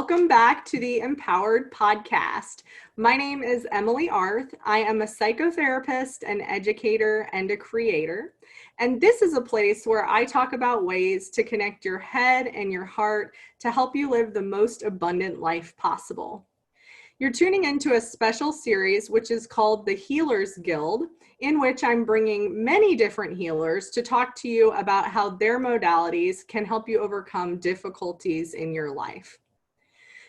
welcome back to the Empowered Podcast. My name is Emily Arth. I am a psychotherapist, an educator, and a creator. And this is a place where I talk about ways to connect your head and your heart to help you live the most abundant life possible. You're tuning into a special series which is called the HEALER'S GUILD, in which I'm bringing many different healers to talk to you about how their modalities can help you overcome difficulties in your life.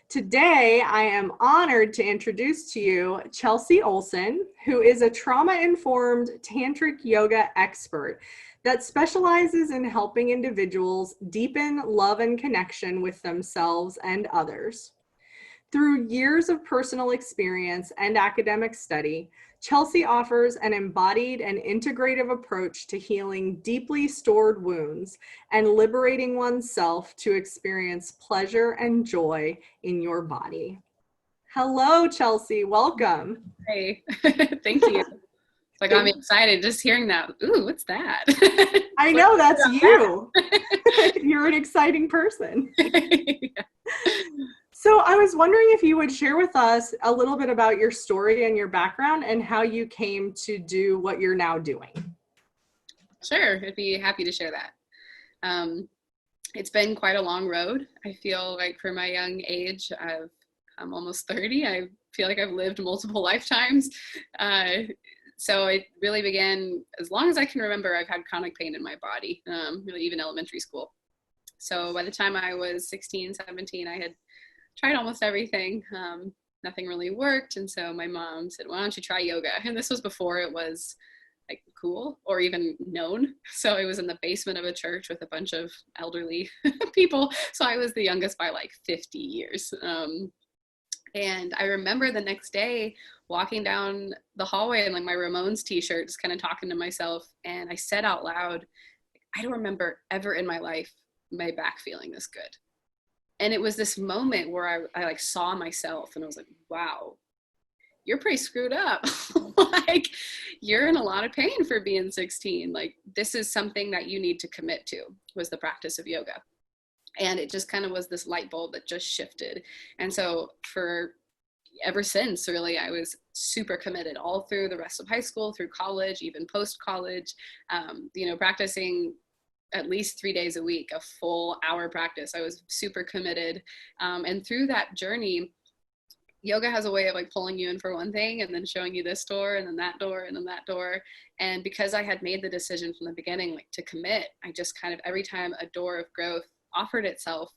Today, I am honored to introduce to you Chelsea Olson, who is a trauma-informed Tantric yoga expert that specializes in helping individuals deepen love and connection with themselves and others. Through years of personal experience and academic study, Chelsea offers an embodied and integrative approach to healing deeply stored wounds and liberating oneself to experience pleasure and joy in your body. Hello, Chelsea. Welcome. Hey, thank you. Like, I'm excited just hearing that. Ooh, what's that? I know, that's you. You're an exciting person. Yeah. So I was wondering if you would share with us a little bit about your story and your background and how you came to do what you're now doing. Sure, I'd be happy to share that. It's been quite a long road. I feel like for my young age, I'm almost 30. I feel like I've lived multiple lifetimes. So it really began, as long as I can remember, I've had chronic pain in my body, really even elementary school. So by the time I was 16, 17, I had tried almost everything. Nothing really worked. And so my mom said, why don't you try yoga? And this was before it was like cool or even known. So it was in the basement of a church with a bunch of elderly people. So I was the youngest by like 50 years. And I remember the next day walking down the hallway in like my Ramones t-shirt, just kind of talking to myself. And I said out loud, I don't remember ever in my life my back feeling this good. And it was this moment where I like saw myself and I was like, wow, you're pretty screwed up. Like, you're in a lot of pain for being 16. Like, this is something that you need to commit to, was the practice of yoga. And it just kind of was this light bulb that just shifted. And so ever since, really, I was super committed all through the rest of high school, through college, even post-college, practicing at least 3 days a week, a full hour practice. I was super committed. And through that journey, yoga has a way of like pulling you in for one thing and then showing you this door and then that door and then that door. And because I had made the decision from the beginning, like to commit, I just kind of, every time a door of growth offered itself,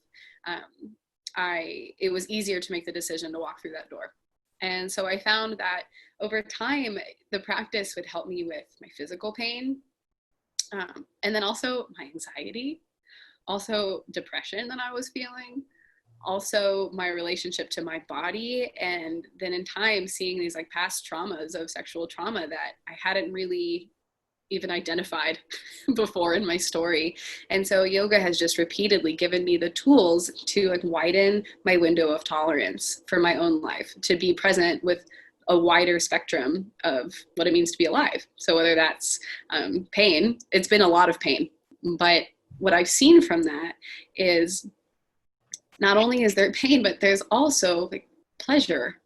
it was easier to make the decision to walk through that door. And so I found that over time, the practice would help me with my physical pain, and then also my anxiety, also depression that I was feeling, also my relationship to my body. And then in time, seeing these like past traumas of sexual trauma that I hadn't really even identified before in my story. And so yoga has just repeatedly given me the tools to like widen my window of tolerance for my own life, to be present with a wider spectrum of what it means to be alive. So whether that's pain, it's been a lot of pain, but what I've seen from that is not only is there pain, but there's also like pleasure.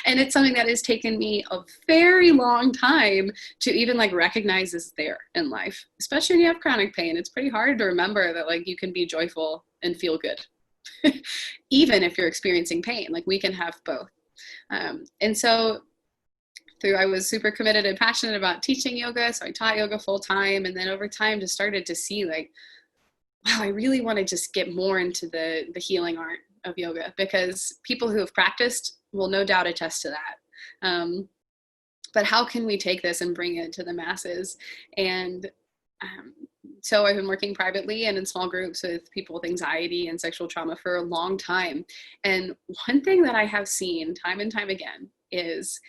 And it's something that has taken me a very long time to even like recognize is there in life, especially when you have chronic pain. It's pretty hard to remember that like you can be joyful and feel good, even if you're experiencing pain. Like, we can have both. And so I was super committed and passionate about teaching yoga. So I taught yoga full time. And then over time just started to see like, wow, I really want to just get more into the healing art of yoga, because people who have practiced will no doubt attest to that. But how can we take this and bring it to the masses? And so I've been working privately and in small groups with people with anxiety and sexual trauma for a long time. And one thing that I have seen time and time again is,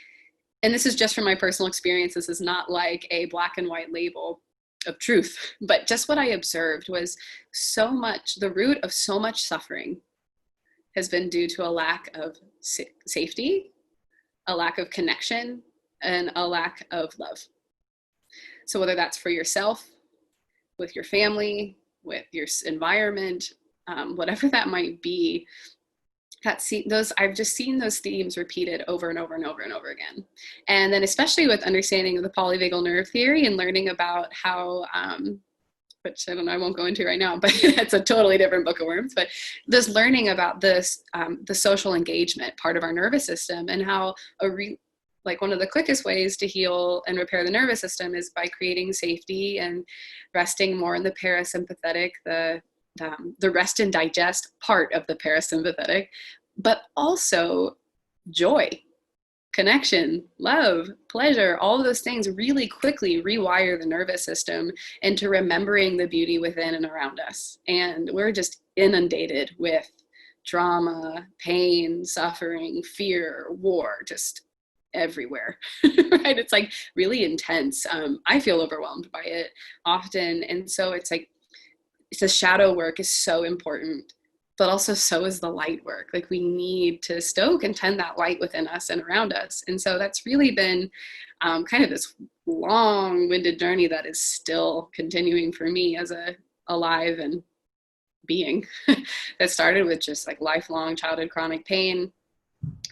and this is just from my personal experience, this is not like a black and white label of truth, but just what I observed was the root of so much suffering has been due to a lack of safety, a lack of connection, and a lack of love. So whether that's for yourself, with your family, with your environment, whatever that might be, I've just seen those themes repeated over and over and over and over again. And then especially with understanding of the polyvagal nerve theory and learning about how, which I don't know, I won't go into right now, but it's a totally different book of worms, but just learning about this, the social engagement part of our nervous system, and how like one of the quickest ways to heal and repair the nervous system is by creating safety and resting more in the parasympathetic, the rest and digest part of the parasympathetic, but also joy, connection, love, pleasure, all of those things really quickly rewire the nervous system into remembering the beauty within and around us. And we're just inundated with drama, pain, suffering, fear, war, just everywhere, right? It's like really intense. I feel overwhelmed by it often. And so it's like, the shadow work is so important, but also so is the light work. Like we need to stoke and tend that light within us and around us. And so that's really been kind of this long-winded journey that is still continuing for me as a alive and being that started with just like lifelong childhood chronic pain.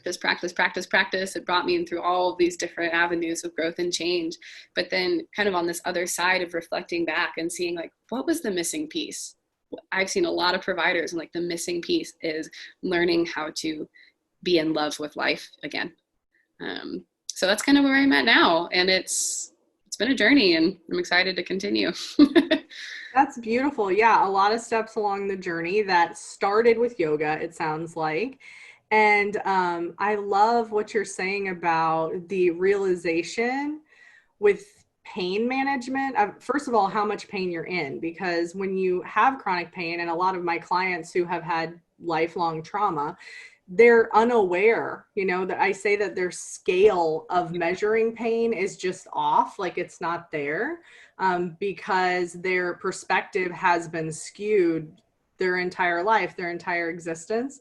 Just practice. It brought me in through all of these different avenues of growth and change. But then kind of on this other side of reflecting back and seeing like, what was the missing piece? I've seen a lot of providers, and like the missing piece is learning how to be in love with life again. So that's kind of where I'm at now. And it's been a journey, and I'm excited to continue. That's beautiful. Yeah, a lot of steps along the journey that started with yoga, it sounds like. And I love what you're saying about the realization with pain management. First of all, how much pain you're in, because when you have chronic pain, and a lot of my clients who have had lifelong trauma, they're unaware, that I say that their scale of measuring pain is just off, like it's not there, because their perspective has been skewed their entire life, their entire existence.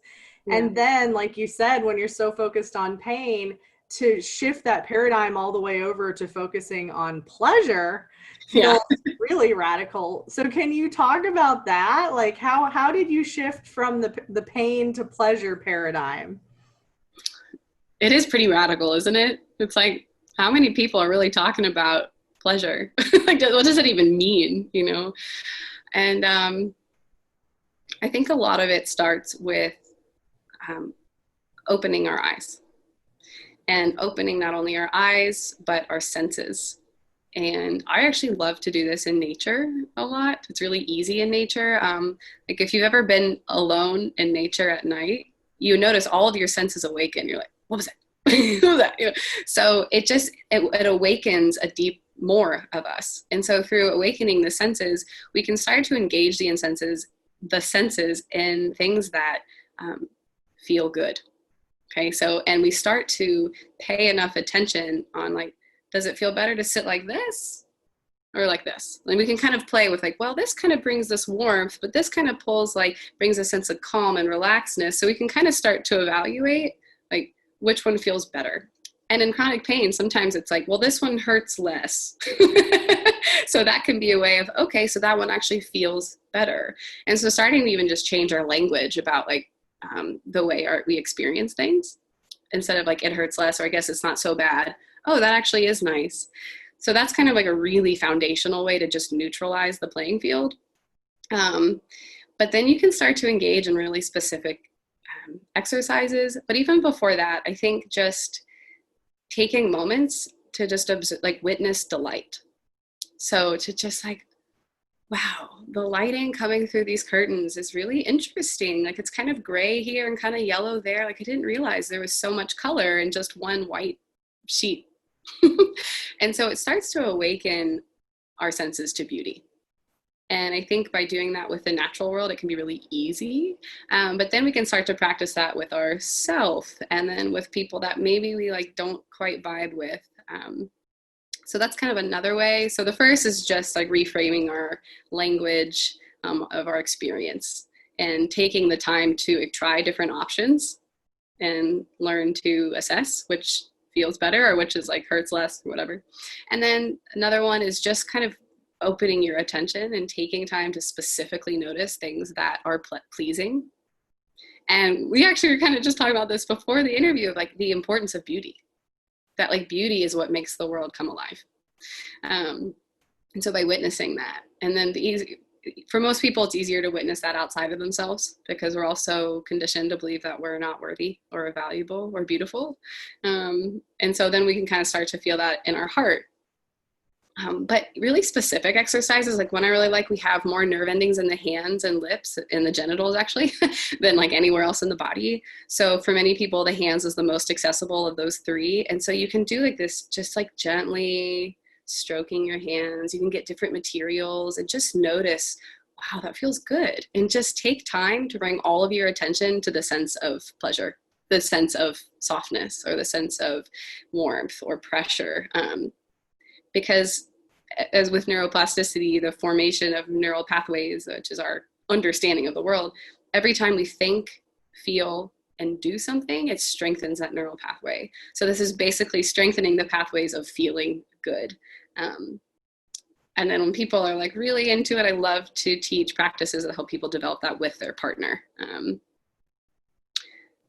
And then, like you said, when you're so focused on pain, to shift that paradigm all the way over to focusing on pleasure feels really radical. So can you talk about that? Like how did you shift from the pain to pleasure paradigm? It is pretty radical, isn't it? It's like, how many people are really talking about pleasure? Like, what does it even mean, And I think a lot of it starts with opening our eyes, and opening not only our eyes, but our senses. And I actually love to do this in nature a lot. It's really easy in nature. Like if you've ever been alone in nature at night, you notice all of your senses awaken. You're like, what was that? What was that? So it awakens a deep more of us. And so through awakening the senses, we can start to engage the senses in things that feel good. Okay. So, and we start to pay enough attention on like, does it feel better to sit like this or like this? And we can kind of play with like, well, this kind of brings this warmth, but this kind of brings a sense of calm and relaxedness. So we can kind of start to evaluate like which one feels better. And in chronic pain, sometimes it's like, well, this one hurts less. So that can be a way of, okay, so that one actually feels better. And so starting to even just change our language about like, the way we experience things, instead of like it hurts less, or I guess it's not so bad. Oh, that actually is nice. So that's kind of like a really foundational way to just neutralize the playing field. But then you can start to engage in really specific exercises. But even before that, I think just taking moments to just observe, like witness delight. So to just like, wow, the lighting coming through these curtains is really interesting. Like it's kind of gray here and kind of yellow there. Like I didn't realize there was so much color in just one white sheet. And so it starts to awaken our senses to beauty. And I think by doing that with the natural world, it can be really easy. But then we can start to practice that with ourself, and then with people that maybe we like don't quite vibe with. So that's kind of another way. So the first is just like reframing our language of our experience, and taking the time to try different options and learn to assess which feels better or which is like hurts less or whatever. And then another one is just kind of opening your attention and taking time to specifically notice things that are pleasing, And we actually were kind of just talking about this before the interview of like the importance of beauty, that like beauty is what makes the world come alive. And so by witnessing that, and then for most people, it's easier to witness that outside of themselves because we're also conditioned to believe that we're not worthy or valuable or beautiful. And so then we can kind of start to feel that in our heart. But really specific exercises, like one I really like, we have more nerve endings in the hands and lips and the genitals actually than like anywhere else in the body. So for many people, the hands is the most accessible of those three. And so you can do like this, just like gently stroking your hands. You can get different materials and just notice, wow, that feels good. And just take time to bring all of your attention to the sense of pleasure, the sense of softness, or the sense of warmth or pressure. Because as with neuroplasticity, the formation of neural pathways, which is our understanding of the world, every time we think, feel, and do something, it strengthens that neural pathway. So this is basically strengthening the pathways of feeling good. And then when people are like really into it, I love to teach practices that help people develop that with their partner.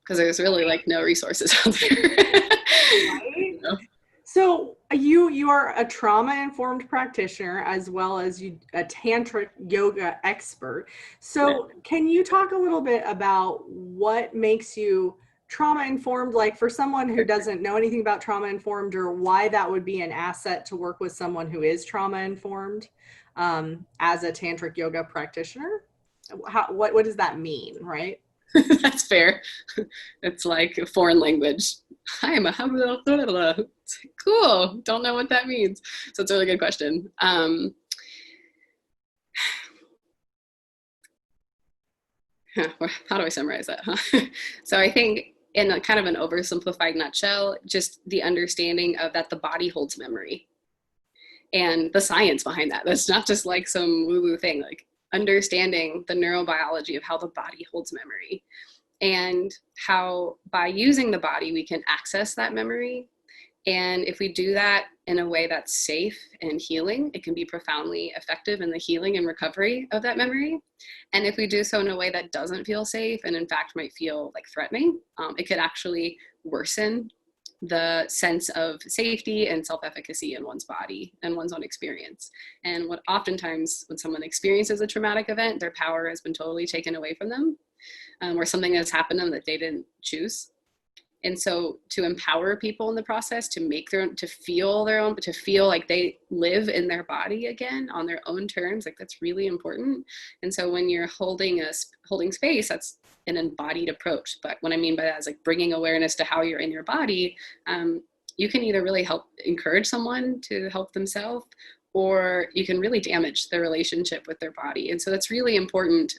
Because there's really like no resources out there. Right? You know? So you are a trauma-informed practitioner as well as a tantric yoga expert. So can you talk a little bit about what makes you trauma-informed, like for someone who doesn't know anything about trauma-informed, or why that would be an asset to work with someone who is trauma-informed as a tantric yoga practitioner? What does that mean, right? That's fair. It's like a foreign language. I am a cool. Don't know what that means. So it's a really good question. How do I summarize that? So I think in a kind of an oversimplified nutshell, just the understanding of that the body holds memory and the science behind that. That's not just like some woo-woo thing, like understanding the neurobiology of how the body holds memory and how by using the body, we can access that memory. And if we do that in a way that's safe and healing, it can be profoundly effective in the healing and recovery of that memory. And if we do so in a way that doesn't feel safe and in fact might feel like threatening, it could actually worsen the sense of safety and self-efficacy in one's body and one's own experience. And what oftentimes when someone experiences a traumatic event, their power has been totally taken away from them, or something has happened to them that they didn't choose. And so to empower people in the process, to make their own, to feel like they live in their body again on their own terms, like that's really important. And so when you're holding space, that's an embodied approach. But what I mean by that is like bringing awareness to how you're in your body. You can either really help encourage someone to help themselves, or you can really damage their relationship with their body. And so that's really important.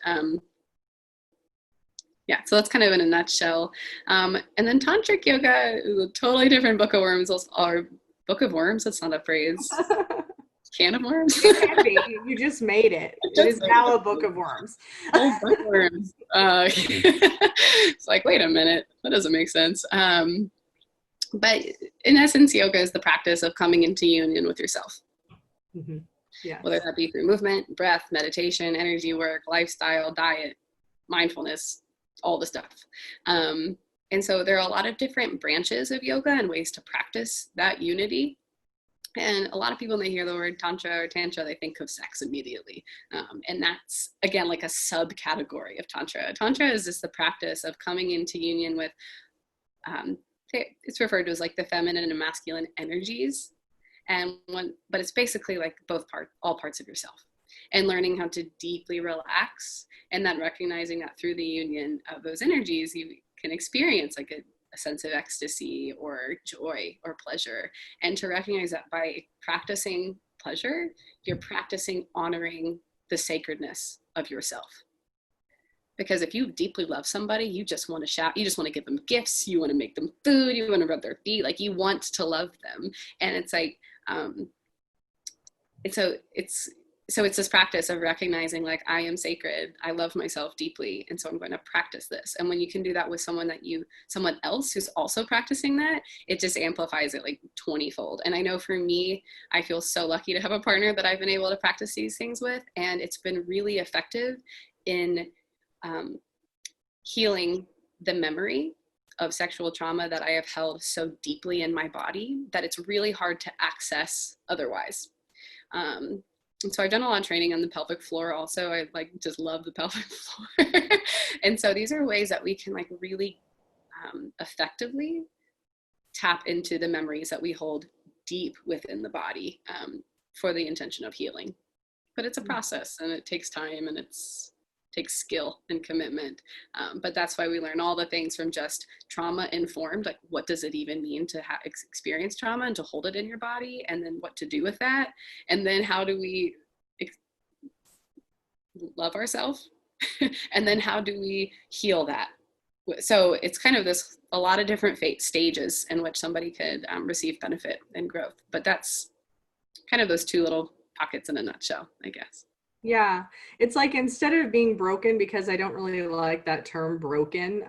Yeah, so that's kind of in a nutshell. And then Tantric yoga is a totally different book of worms. Or book of worms, that's not a phrase. Can of worms? It can be. You just made it. It is now a book of worms. Oh, book of worms. It's like, wait a minute, that doesn't make sense. But in essence, yoga is the practice of coming into union with yourself. Mm-hmm. Yeah. Whether that be through movement, breath, meditation, energy work, lifestyle, diet, mindfulness, all the stuff. And so there are a lot of different branches of yoga and ways to practice that unity. And a lot of people, when they hear the word tantra or tantra, they think of sex immediately. And that's, again, like a subcategory of tantra. Tantra is just the practice of coming into union with, it's referred to as like the feminine and masculine energies. But it's basically like all parts of yourself. And learning how to deeply relax, and then recognizing that through the union of those energies, you can experience like a sense of ecstasy or joy or pleasure. And to recognize that by practicing pleasure, you're practicing honoring the sacredness of yourself. Because if you deeply love somebody, you just want to shout, you just want to give them gifts, you want to make them food, you want to rub their feet, like you want to love them. And it's like, so it's this practice of recognizing like, I am sacred, I love myself deeply, and so I'm going to practice this. And when you can do that with someone else who's also practicing that, it just amplifies it like 20-fold. And I know for me, I feel so lucky to have a partner that I've been able to practice these things with, and it's been really effective in healing the memory of sexual trauma that I have held so deeply in my body that it's really hard to access otherwise. And so I've done a lot of training on the pelvic floor also. I like just love the pelvic floor. And so these are ways that we can like really effectively tap into the memories that we hold deep within the body for the intention of healing. But it's a process, and it takes time, and takes skill and commitment. But that's why we learn all the things from just trauma informed, like what does it even mean to experience trauma and to hold it in your body, and then what to do with that, and then how do we love ourselves, and then how do we heal that. So it's kind of a lot of different stages in which somebody could receive benefit and growth. But that's kind of those two little pockets in a nutshell, I guess. Yeah, it's like instead of being broken, because I don't really like that term broken,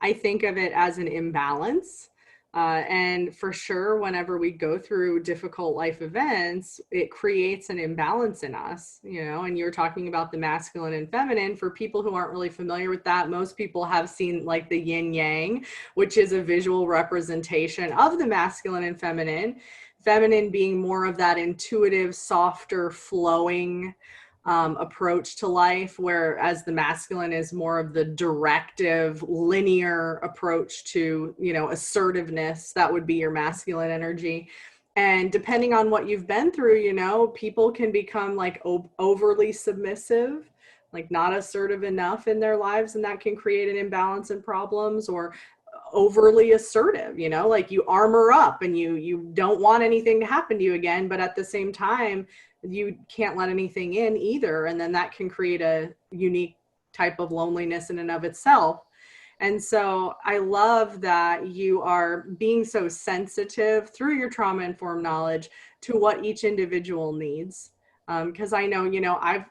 I think of it as an imbalance. And for sure, whenever we go through difficult life events, it creates an imbalance in us, and you're talking about the masculine and feminine. For people who aren't really familiar with that, most people have seen like the yin yang, which is a visual representation of the masculine and feminine being more of that intuitive, softer, flowing approach to life, whereas the masculine is more of the directive, linear approach to, assertiveness. That would be your masculine energy. And depending on what you've been through, people can become like overly submissive, like not assertive enough in their lives, and that can create an imbalance and problems, or overly assertive, like you armor up and you don't want anything to happen to you again, but at the same time you can't let anything in either, and then that can create a unique type of loneliness in and of itself. And so I love that you are being so sensitive through your trauma informed knowledge to what each individual needs, because I know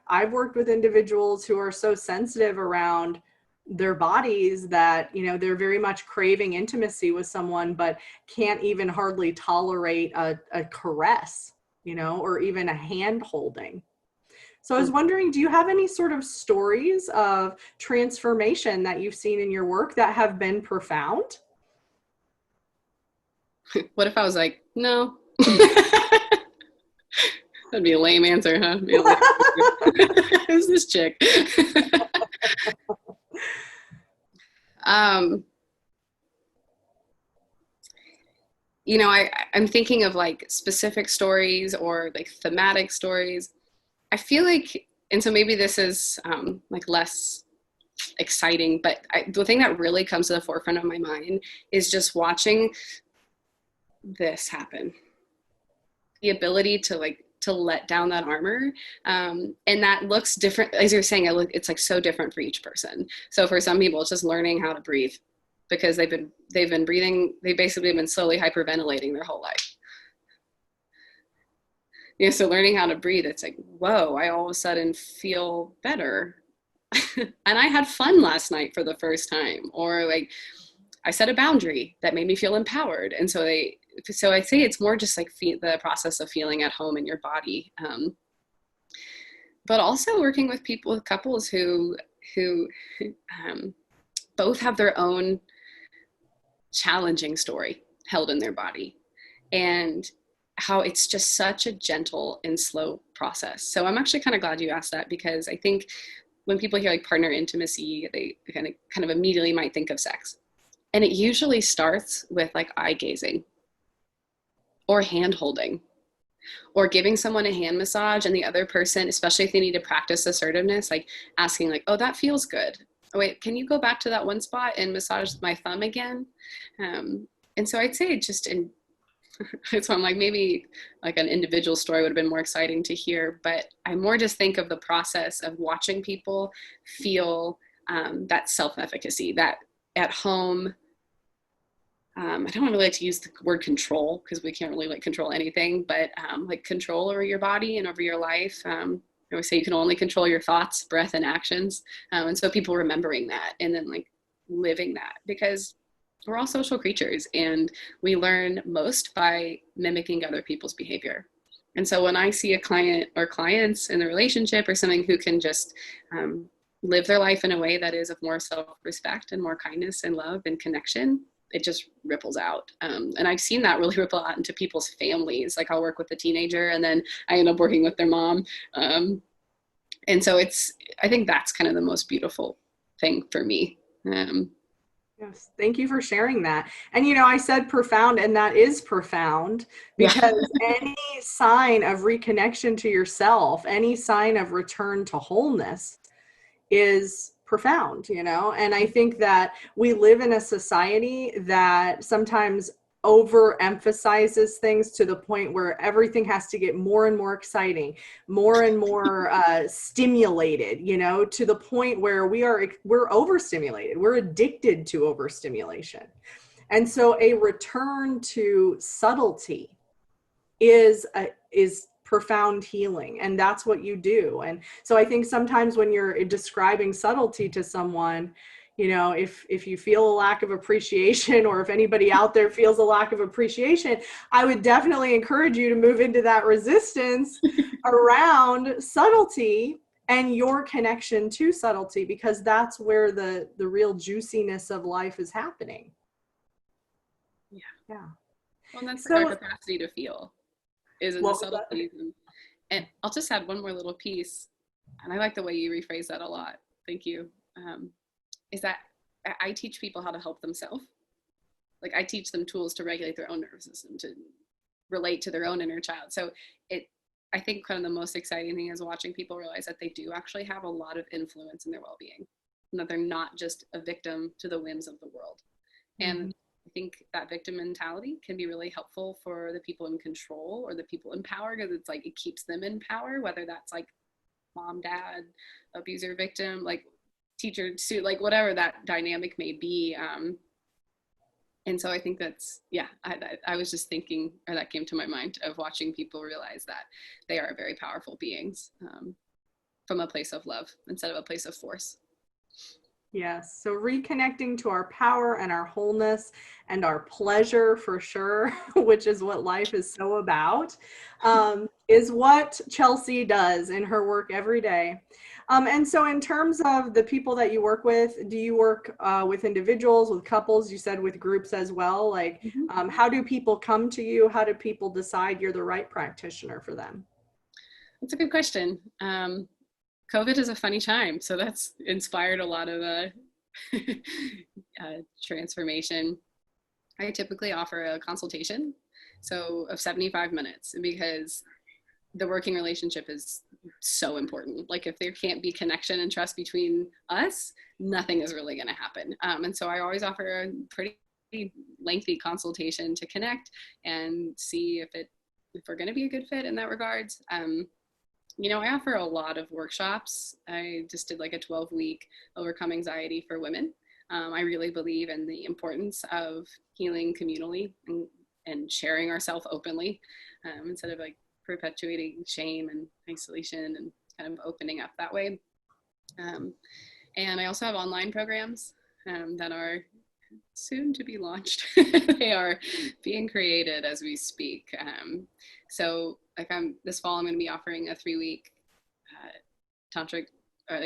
I've worked with individuals who are so sensitive around their bodies that they're very much craving intimacy with someone, but can't even hardly tolerate a caress, or even a hand holding. So I was wondering, do you have any sort of stories of transformation that you've seen in your work that have been profound? What if I was like, no? That'd be a lame answer, huh? Who's this chick? I'm thinking of like specific stories or like thematic stories. I feel like, and so maybe this is like less exciting, but the thing that really comes to the forefront of my mind is just watching this happen. The ability to let down that armor. And that looks different. As you're saying, it's like so different for each person. So for some people, it's just learning how to breathe, because they've been breathing. They basically have been slowly hyperventilating their whole life. So learning how to breathe, it's like, whoa, I all of a sudden feel better. And I had fun last night for the first time. Or like, I set a boundary that made me feel empowered. And so I say it's more just like the process of feeling at home in your body. But also working with couples who both have their own challenging story held in their body, and how it's just such a gentle and slow process. So I'm actually kind of glad you asked that, because I think when people hear like partner intimacy, they kind of immediately might think of sex. And it usually starts with like eye gazing or hand holding or giving someone a hand massage, and the other person, especially if they need to practice assertiveness, like asking like, oh, that feels good. Oh, wait, can you go back to that one spot and massage my thumb again? And so I'd say so I'm like, maybe like an individual story would have been more exciting to hear, but I more just think of the process of watching people feel that self-efficacy, that at home, I don't really like to use the word control, because we can't really like control anything, but like control over your body and over your life. I always say you can only control your thoughts, breath, and actions. And so people remembering that and then like living that, because we're all social creatures and we learn most by mimicking other people's behavior. And so when I see a client or clients in a relationship or something who can just live their life in a way that is of more self-respect and more kindness and love and connection, it just ripples out. And I've seen that really ripple out into people's families. Like I'll work with a teenager and then I end up working with their mom. And so I think that's kind of the most beautiful thing for me. Yes, thank you for sharing that. And I said profound, and that is profound, because any sign of reconnection to yourself, any sign of return to wholeness is profound, and I think that we live in a society that sometimes overemphasizes things to the point where everything has to get more and more exciting, more and more stimulated, to the point where we're overstimulated. We're addicted to overstimulation. And so a return to subtlety is profound healing, and that's what you do. And so I think sometimes when you're describing subtlety to someone, if you feel a lack of appreciation, or if anybody out there feels a lack of appreciation, I would definitely encourage you to move into that resistance around subtlety and your connection to subtlety, because that's where the real juiciness of life is happening. Yeah. Well, that's our capacity to feel is in the subtleties. And I'll just add one more little piece, and I like the way you rephrase that a lot. Thank you. Is that I teach people how to help themselves. Like I teach them tools to regulate their own nervous system, to relate to their own inner child. So I think kind of the most exciting thing is watching people realize that they do actually have a lot of influence in their well-being, and that they're not just a victim to the whims of the world. Mm-hmm. And I think that victim mentality can be really helpful for the people in control or the people in power, because it's like it keeps them in power, whether that's like mom, dad, abuser, victim, like teacher, student, like whatever that dynamic may be. And so I think that's, I was just thinking, or that came to my mind, of watching people realize that they are very powerful beings from a place of love instead of a place of force. Yes. So reconnecting to our power and our wholeness and our pleasure, for sure, which is what life is so about, is what Chelsea does in her work every day. And so in terms of the people that you work with, do you work with individuals, with couples? You said with groups as well. Like, how do people come to you? How do people decide you're the right practitioner for them? That's a good question. COVID is a funny time, so that's inspired a lot of transformation. I typically offer a consultation, so of 75 minutes, because the working relationship is so important. Like if there can't be connection and trust between us, nothing is really going to happen. And so I always offer a pretty lengthy consultation to connect and see if we're going to be a good fit in that regards. I offer a lot of workshops. I just did like a 12-week overcome anxiety for women. I really believe in the importance of healing communally and sharing ourselves openly, instead of like perpetuating shame and isolation, and kind of opening up that way. And I also have online programs that are soon to be launched. They are being created as we speak. So like this fall, I'm going to be offering a 3-week tantric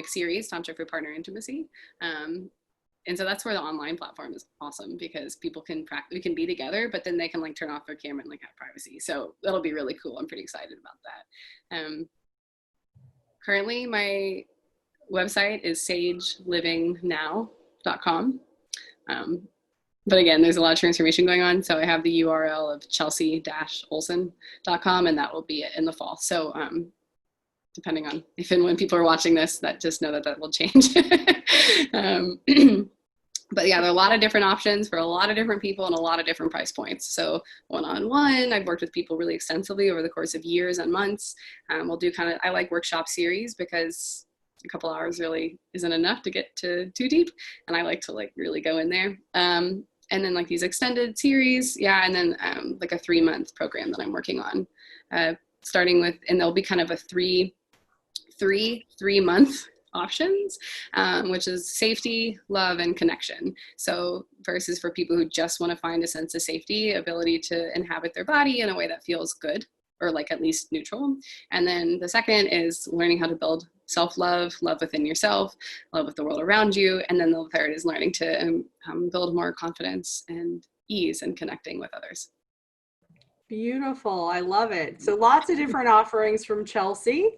series, Tantric for partner intimacy. And so that's where the online platform is awesome, because people we can be together, but then they can like turn off their camera and like have privacy. So that'll be really cool. I'm pretty excited about that. Currently my website is sagelivingnow.com. But again, there's a lot of transformation going on. So I have the URL of chelsea-olson.com, and that will be it in the fall. So depending on if and when people are watching this, that just know that will change. But yeah, there are a lot of different options for a lot of different people and a lot of different price points. So one-on-one, I've worked with people really extensively over the course of years and months. We'll do I like workshop series, because a couple hours really isn't enough to get too deep. And I like to like really go in there. And then like these extended series. Yeah. And then like a 3-month program that I'm working on, starting with, and there'll be kind of a three-month options, which is safety, love, and connection. So first is for people who just want to find a sense of safety, ability to inhabit their body in a way that feels good, or like at least neutral. And then the second is learning how to build self-love, love within yourself, love with the world around you. And then the third is learning to build more confidence and ease in connecting with others. Beautiful. I love it. So lots of different offerings from Chelsea.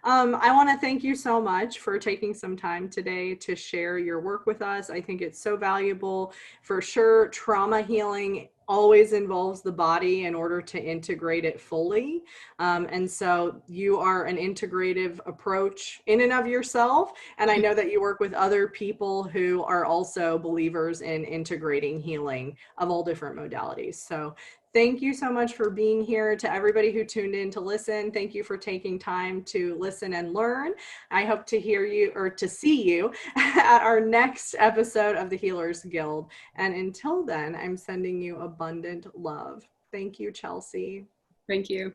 I want to thank you so much for taking some time today to share your work with us. I think it's so valuable. For sure, trauma healing always involves the body in order to integrate it fully. And so you are an integrative approach in and of yourself. And I know that you work with other people who are also believers in integrating healing of all different modalities. So thank you so much for being here. To everybody who tuned in to listen, thank you for taking time to listen and learn. I hope to hear you or to see you at our next episode of the Healer's Guild. And until then, I'm sending you abundant love. Thank you, Chelsea. Thank you.